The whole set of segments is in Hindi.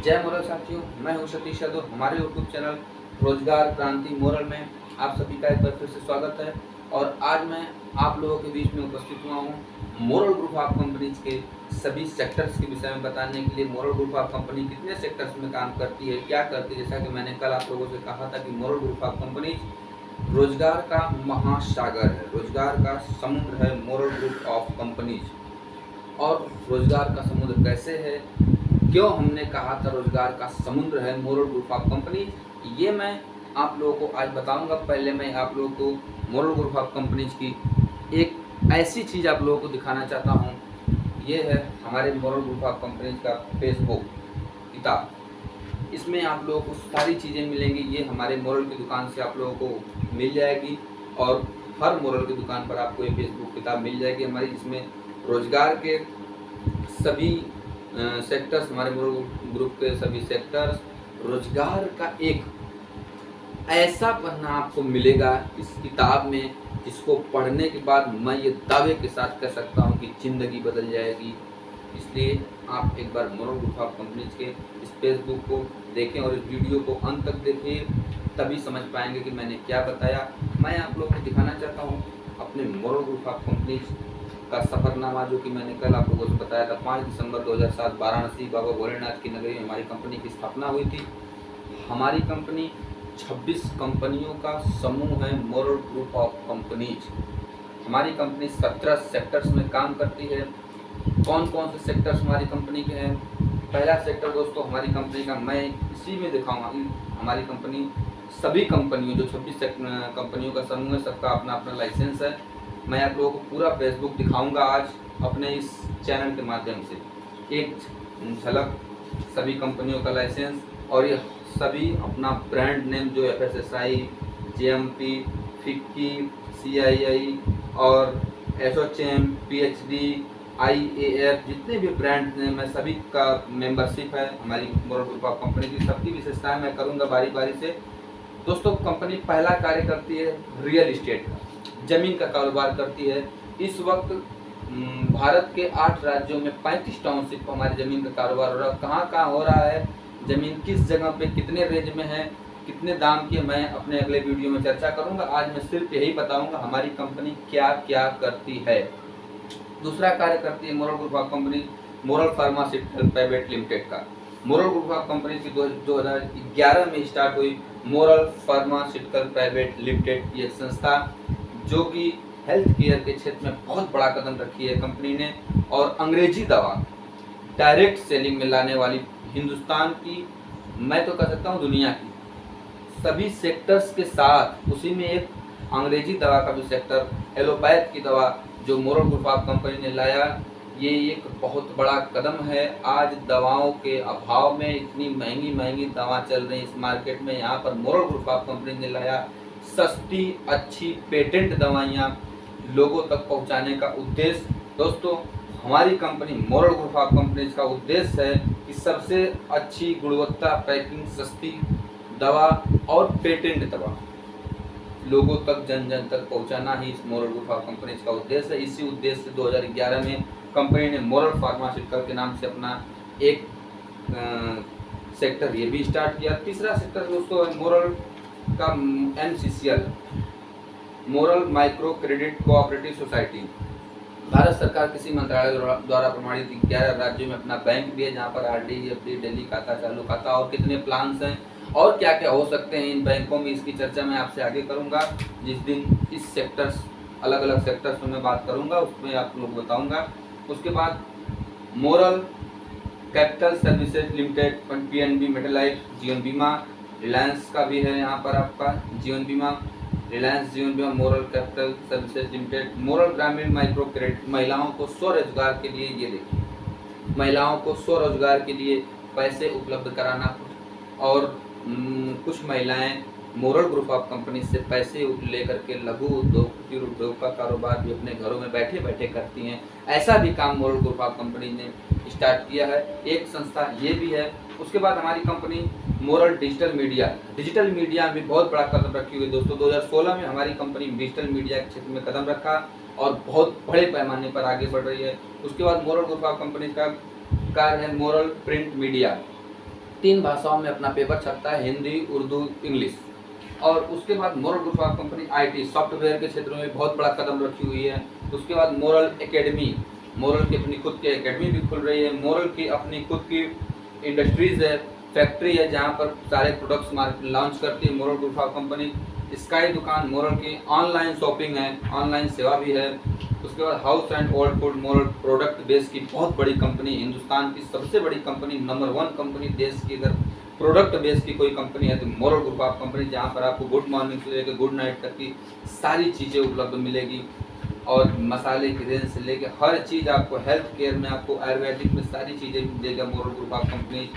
जय मोरल साथियों, मैं हूं सतीश यादव। हमारे यूट्यूब चैनल रोजगार क्रांति मोरल में आप सभी का एक बार फिर से स्वागत है। और आज मैं आप लोगों के बीच में उपस्थित हुआ हूं मोरल ग्रुप ऑफ कंपनीज के सभी सेक्टर्स के विषय में बताने के लिए। मोरल ग्रुप ऑफ कंपनी कितने सेक्टर्स में काम करती है, क्या करती है। जैसा कि मैंने कल आप लोगों से कहा था कि मोरल ग्रुप ऑफ कंपनीज रोजगार का महासागर है, रोजगार का समुद्र है मोरल ग्रुप ऑफ कंपनीज। और रोजगार का समुद्र कैसे है, क्यों हमने कहा था रोजगार का समुद्र है मोरल ग्रुप ऑफ कंपनी, ये मैं आप लोगों को आज बताऊंगा। पहले मैं आप लोगों को मोरल ग्रुप ऑफ कंपनीज की एक ऐसी चीज़ आप लोगों को दिखाना चाहता हूँ। ये है हमारे मोरल ग्रुप ऑफ कंपनीज का फेसबुक किताब। इसमें आप लोगों को सारी चीज़ें मिलेंगी। ये हमारे मोरल की दुकान से आप लोगों को मिल जाएगी और हर मोरल की दुकान पर आपको ये फेसबुक किताब मिल जाएगी हमारी, जिसमें रोजगार के सभी सेक्टर्स, हमारे मोरल ग्रुप के सभी सेक्टर्स, रोजगार का एक ऐसा पन्ना आपको मिलेगा इस किताब में, जिसको पढ़ने के बाद मैं ये दावे के साथ कह सकता हूँ कि ज़िंदगी बदल जाएगी। इसलिए आप एक बार मोरल ग्रुप ऑफ कंपनीज के इस फेसबुक को देखें और इस वीडियो को अंत तक देखिए, तभी समझ पाएंगे कि मैंने क्या बताया। मैं आप लोगों को दिखाना चाहता हूँ अपने मोरल ग्रुप ऑफ कंपनीज का सफ़रनामा, जो कि मैंने कल आप लोगों से बताया था। 5 दिसंबर 2007 वाराणसी बाबा भोलेनाथ की नगरी में हमारी कंपनी की स्थापना हुई थी। हमारी कंपनी 26 कंपनियों का समूह है मोरल ग्रुप ऑफ कंपनीज। हमारी कंपनी 17 सेक्टर्स में काम करती है। कौन कौन से सेक्टर्स हमारी कंपनी के हैं? पहला सेक्टर दोस्तों हमारी कंपनी का, मैं इसी में दिखाऊंगा। हमारी कंपनी सभी कंपनियों, जो 26 कंपनियों का समूह है, सबका अपना अपना लाइसेंस है। मैं आप लोगों को पूरा फेसबुक दिखाऊंगा आज अपने इस चैनल के माध्यम से। एक झलक सभी कंपनियों का लाइसेंस, और ये सभी अपना ब्रांड नेम जो FSSI, JMP, फिक्की, CII और SOCHM, PhD, IAF, जितने भी ब्रांड नेम है सभी का मेंबरशिप है हमारी मोरल ग्रुप ऑफ कंपनी की। सबकी विशेषताएं मैं करूंगा बारी बारी से। दोस्तों कंपनी पहला कार्य करती है रियल इस्टेट का, जमीन का कारोबार करती है। इस वक्त भारत के 8 राज्यों में 35 टाउनशिप हमारी ज़मीन का कारोबार हो रहा है। कहाँ कहाँ हो रहा है, ज़मीन किस जगह पे कितने रेंज में है, कितने दाम की, मैं अपने अगले वीडियो में चर्चा करूँगा। आज मैं सिर्फ यही बताऊँगा हमारी कंपनी क्या क्या करती है। दूसरा कार्य करती है moral group of company moral pharmaceutical private limited का। मोरल ग्रुप ऑफ कंपनी की 2011 में स्टार्ट हुई मोरल फार्मास्यूटिकल प्राइवेट लिमिटेड, ये संस्था जो कि हेल्थ केयर के क्षेत्र में बहुत बड़ा कदम रखी है कंपनी ने, और अंग्रेजी दवा डायरेक्ट सेलिंग में लाने वाली हिंदुस्तान की, मैं तो कह सकता हूँ दुनिया की सभी सेक्टर्स के साथ उसी में एक अंग्रेजी दवा का भी सेक्टर, एलोपैथ की दवा जो मोरल ग्रुप ऑफ कंपनी ने लाया, ये एक बहुत बड़ा कदम है। आज दवाओं के अभाव में इतनी महंगी महंगी दवा चल रही है इस मार्केट में, यहाँ पर मोरल ग्रुप ऑफ कंपनी ने लाया सस्ती अच्छी पेटेंट दवाइयाँ लोगों तक पहुँचाने का उद्देश्य। दोस्तों हमारी company moral group of companies का उद्देश्य है कि सबसे अच्छी गुणवत्ता, पैकिंग, सस्ती दवा और पेटेंट दवा लोगों तक, जन जन तक पहुंचाना ही इस मोरल ग्रुप ऑफ कंपनीज का उद्देश्य है। इसी उद्देश्य से 2011 में कंपनी ने मोरल फार्मास्यूटिकल के नाम से अपना एक सेक्टर ये भी स्टार्ट किया। तीसरा सेक्टर दोस्तों मोरल का MCCL, moral micro credit cooperative society. Bharat सरकार किसी मंत्रालय द्वारा प्रमाणित 11 राज्यों में अपना बैंक भी है, जहाँ पर RD, FD, डेली खाता, चालू खाता और कितने प्लान्स हैं और क्या क्या हो सकते हैं इन बैंकों में, इसकी चर्चा मैं आपसे आगे करूंगा। जिस दिन इस सेक्टर्स, अलग अलग सेक्टर्स में मैं बात करूंगा उसमें आप लोग बताऊंगा। उसके बाद moral capital services limited, PNB, मेटालाइफ, जीवन बीमा, रिलायंस का भी है यहाँ पर आपका जीवन बीमा, रिलायंस जीवन बीमा, moral capital services limited. Moral ग्रामीण माइक्रो क्रेडिट, महिलाओं को स्वरोजगार के लिए, ये देखिए महिलाओं को स्वरोजगार के लिए पैसे उपलब्ध कराना, और कुछ महिलाएं मोरल ग्रुप ऑफ कंपनी से पैसे लेकर के लघु उद्योग, कुटीर उद्योग का कारोबार भी अपने घरों में बैठे बैठे करती हैं। ऐसा भी काम मोरल ग्रुप ऑफ कंपनी ने स्टार्ट किया है, एक संस्था ये भी है। उसके बाद हमारी कंपनी मोरल डिजिटल मीडिया में बहुत बड़ा कदम रखी हुई दोस्तों। 2016 में हमारी कंपनी डिजिटल मीडिया के क्षेत्र में कदम रखा और बहुत बड़े पैमाने पर आगे बढ़ रही है। उसके बाद मोरल ग्रुप ऑफ कंपनी का कार्य है मोरल प्रिंट मीडिया। 3 भाषाओं में अपना पेपर छपता है, हिंदी, उर्दू, इंग्लिश। और उसके बाद moral group of company IT software के क्षेत्र में बहुत बड़ा कदम रखी हुई है। उसके बाद मोरल एकेडमी, मोरल की अपनी खुद की एकेडमी भी खुल रही है। मोरल की अपनी खुद की इंडस्ट्रीज़ है, फैक्ट्री है, जहाँ पर सारे प्रोडक्ट्स मार्केट लॉन्च करती है moral group of company. Sky दुकान मोरल की, ऑनलाइन शॉपिंग है, ऑनलाइन सेवा भी है। उसके बाद house and old food moral product base की बहुत बड़ी कंपनी, हिंदुस्तान की सबसे बड़ी कंपनी, नंबर 1 कंपनी देश की अगर प्रोडक्ट बेस की कोई कंपनी है तो मोरल ग्रुप ऑफ कंपनी, जहाँ पर आपको गुड मॉर्निंग से लेकर गुड नाइट तक की सारी चीज़ें उपलब्ध मिलेगी। और मसाले की रेंज से लेकर हर चीज़ आपको, हेल्थ केयर में आपको, आयुर्वेदिक में सारी चीज़ें देगा मोरल ग्रुप ऑफ कंपनी।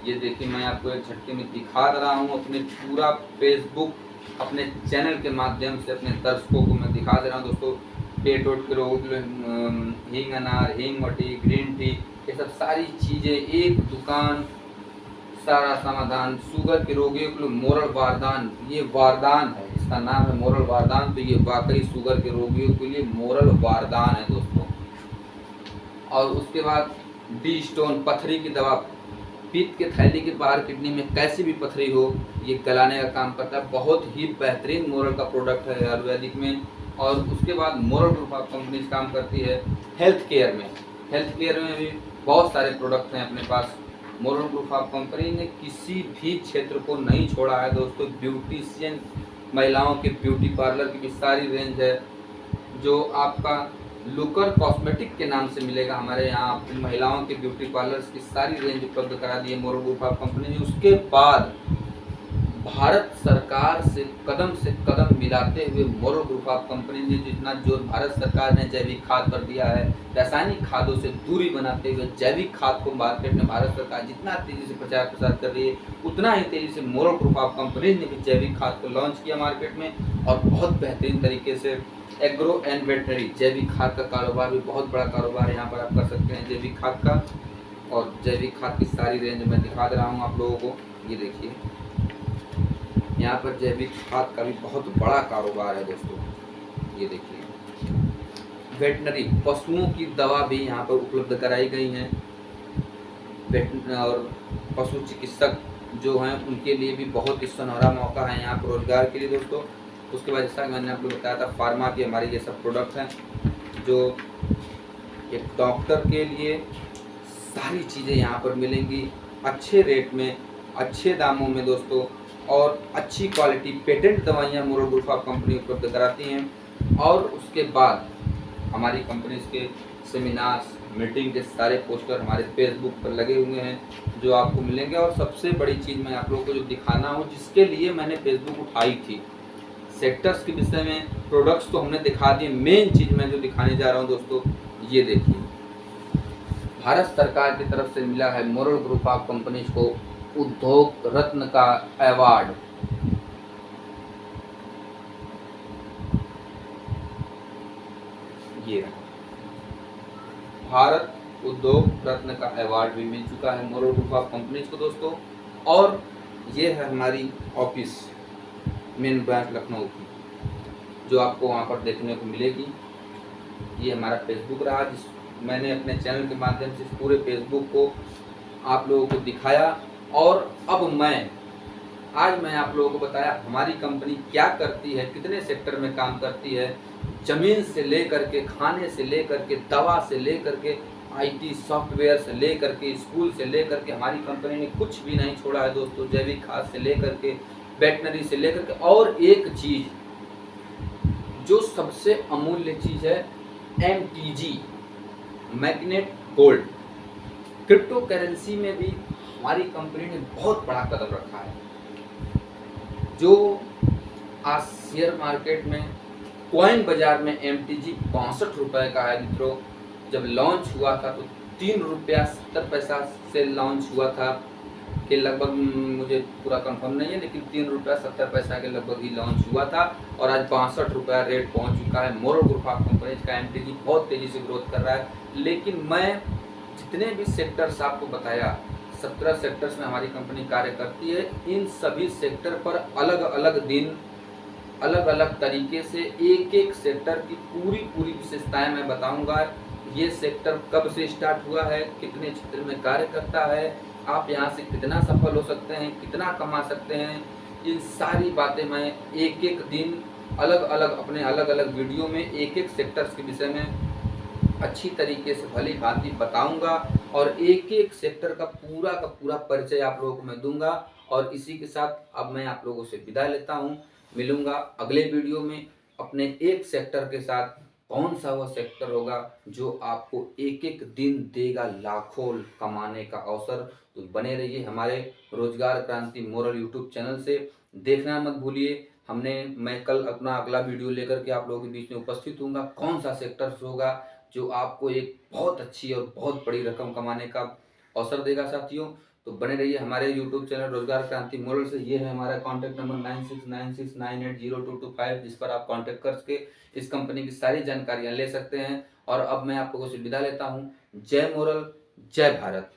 ये देखिए मैं आपको एक झटके में दिखा रहा हूँ, अपने पूरा फेसबुक अपने चैनल के माध्यम से अपने दर्शकों को मैं दिखा दे रहा हूँ दोस्तों। पेट वोट के रोग, हींग अनार, हींग मटी, ग्रीन टी, ये सब सारी चीज़ें एक दुकान, सारा समाधान। शुगर के रोगियों के लिए मोरल वारदान, ये वारदान है, इसका नाम है मोरल वारदान। तो ये वाकई शुगर के रोगियों के लिए मोरल वारदान है दोस्तों। और उसके बाद डी स्टोन, पथरी की दवा, पित्त के थैली के बाहर किडनी में कैसी भी पथरी हो, ये गलाने का काम करता है। बहुत ही बेहतरीन मोरल का प्रोडक्ट है आयुर्वेदिक में। और उसके बाद मोरल ग्रुप ऑफ कंपनीज काम करती है हेल्थ केयर में। हेल्थ केयर में भी बहुत सारे प्रोडक्ट हैं अपने पास। मोरल ग्रुप ऑफ कंपनी ने किसी भी क्षेत्र को नहीं छोड़ा है दोस्तों। ब्यूटिशियन, महिलाओं के ब्यूटी पार्लर की भी सारी रेंज है, जो आपका लुकर कॉस्मेटिक के नाम से मिलेगा हमारे यहाँ। महिलाओं के ब्यूटी पार्लर्स की सारी रेंज उपलब्ध करा दी है मोरल ग्रुप ऑफ कंपनी ने। उसके बाद भारत सरकार से कदम मिलाते हुए मोरल ग्रुप ऑफ कंपनी ने जितना जोर भारत सरकार ने जैविक खाद पर दिया है, रासायनिक खादों से दूरी बनाते हुए जैविक खाद को मार्केट में भारत सरकार जितना तेजी से प्रचार प्रसार कर रही है, उतना ही तेजी से मोरल ग्रुप ऑफ कंपनी ने भी जैविक खाद को लॉन्च किया मार्केट में। और बहुत बेहतरीन तरीके से एग्रो एंड वेटनरी, जैविक खाद का कारोबार भी बहुत बड़ा कारोबार है, यहाँ पर आप कर सकते हैं जैविक खाद का। और जैविक खाद की सारी रेंज मैं दिखा दे रहा हूँ आप लोगों को। ये देखिए यहाँ पर जैविक खाद का भी बहुत बड़ा कारोबार है दोस्तों। ये देखिए वेटनरी, पशुओं की दवा भी यहाँ पर उपलब्ध कराई गई हैं। और पशु चिकित्सक जो हैं उनके लिए भी बहुत ही सुनहरा मौका है यहाँ पर रोजगार के लिए दोस्तों। उसके बाद जैसा मैंने आपको बताया था, फार्मा की हमारी ये सब प्रोडक्ट हैं, जो एक डॉक्टर के लिए सारी चीज़ें यहाँ पर मिलेंगी अच्छे रेट में, अच्छे दामों में दोस्तों। और अच्छी क्वालिटी पेटेंट दवाइयाँ मोरल ग्रुप ऑफ कंपनी उपलब्ध कराती हैं। और उसके बाद हमारी कंपनी के सेमिनार्स, मीटिंग के सारे पोस्टर हमारे फेसबुक पर लगे हुए हैं, जो आपको मिलेंगे। और सबसे बड़ी चीज़ मैं आप लोगों को जो दिखाना हूँ, जिसके लिए मैंने फेसबुक उठाई थी, सेक्टर्स के विषय में प्रोडक्ट्स तो हमने दिखा दिए, मेन चीज़ मैं जो दिखाने जा रहा हूँ दोस्तों, ये देखिए भारत सरकार की तरफ से मिला है मोरल ग्रुप ऑफ कंपनीज को उद्योग रत्न का अवार्ड। ये भारत उद्योग रत्न का अवार्ड भी मिल चुका है मोरल ग्रुप ऑफ कंपनीज को दोस्तों। और ये है हमारी ऑफिस, मेन ब्रांच लखनऊ की, जो आपको वहाँ पर देखने को मिलेगी। ये हमारा फेसबुक रहा, जिस मैंने अपने चैनल के माध्यम से पूरे फेसबुक को आप लोगों को दिखाया। और अब आज मैं आप लोगों को बताया हमारी कंपनी क्या करती है, कितने सेक्टर में काम करती है, ज़मीन से लेकर के, खाने से लेकर के, दवा से लेकर के, आईटी सॉफ्टवेयर से लेकर के, स्कूल से लेकर के, हमारी कंपनी ने कुछ भी नहीं छोड़ा है दोस्तों। जैविक खाद से लेकर के, वेटनरी से लेकर के, और एक चीज़ जो सबसे अमूल्य चीज़ है, MTG, magnet gold. Crypto currency में भी हमारी कंपनी ने बहुत बड़ा कदम रखा है। जो आज शेयर मार्केट में, कॉइन बाजार में MTG 62 रुपये का है मित्रों। जब लॉन्च हुआ था तो 3 रुपया 70 पैसा से लॉन्च हुआ था, कि लगभग, मुझे पूरा कंफर्म नहीं है, लेकिन 3 रुपया 70 पैसा के लगभग ही लॉन्च हुआ था। और आज 62 रुपया रेट पहुंच चुका है। मोरल ग्रुप ऑफ कंपनीज का MTG बहुत तेज़ी से ग्रोथ कर रहा है। लेकिन मैं जितने भी सेक्टर्स आपको बताया, 17 सेक्टर्स में हमारी कंपनी कार्य करती है। इन सभी सेक्टर पर अलग अलग दिन, अलग अलग तरीके से एक एक सेक्टर की पूरी विशेषताएं मैं बताऊंगा। ये सेक्टर कब से स्टार्ट हुआ है, कितने क्षेत्र में कार्य करता है, आप यहाँ से कितना सफल हो सकते हैं, कितना कमा सकते हैं, इन सारी बातें मैं एक-एक दिन अलग-अलग अपने अलग-अलग वीडियो में एक-एक सेक्टर्स के विषय में अच्छी तरीके से भली-भाँति बताऊँगा और एक-एक सेक्टर का पूरा परिचय आप लोगों को मैं दूँगा। और इसी के साथ अब मैं आप लोगों से विदा लेता हूँ। मिलूँगा अगले वीडियो में अपने एक सेक्टर के साथ। कौन-सा वह सेक्टर होगा जो आपको एक-एक दिन देगा लाखों कमाने का अवसर। तो बने रहिए हमारे रोजगार क्रांति मोरल यूट्यूब चैनल से। देखना मत भूलिए। मैं कल अपना अगला वीडियो लेकर के आप लोगों के बीच में उपस्थित होऊँगा। कौन-सा सेक्टर होगा जो आपको एक बहुत अच्छी और बहुत बड़ी रकम कमाने का अवसर देगा साथियों। तो बने रहिए हमारे यूट्यूब चैनल रोजगार क्रांति मोरल से। ये है हमारा कॉन्टैक्ट नंबर 9696980225, जिस पर आप कॉन्टैक्ट करके इस कंपनी की सारी जानकारियाँ ले सकते हैं। और अब मैं आप लोगों से विदा लेता हूँ। जय मोरल, जय भारत।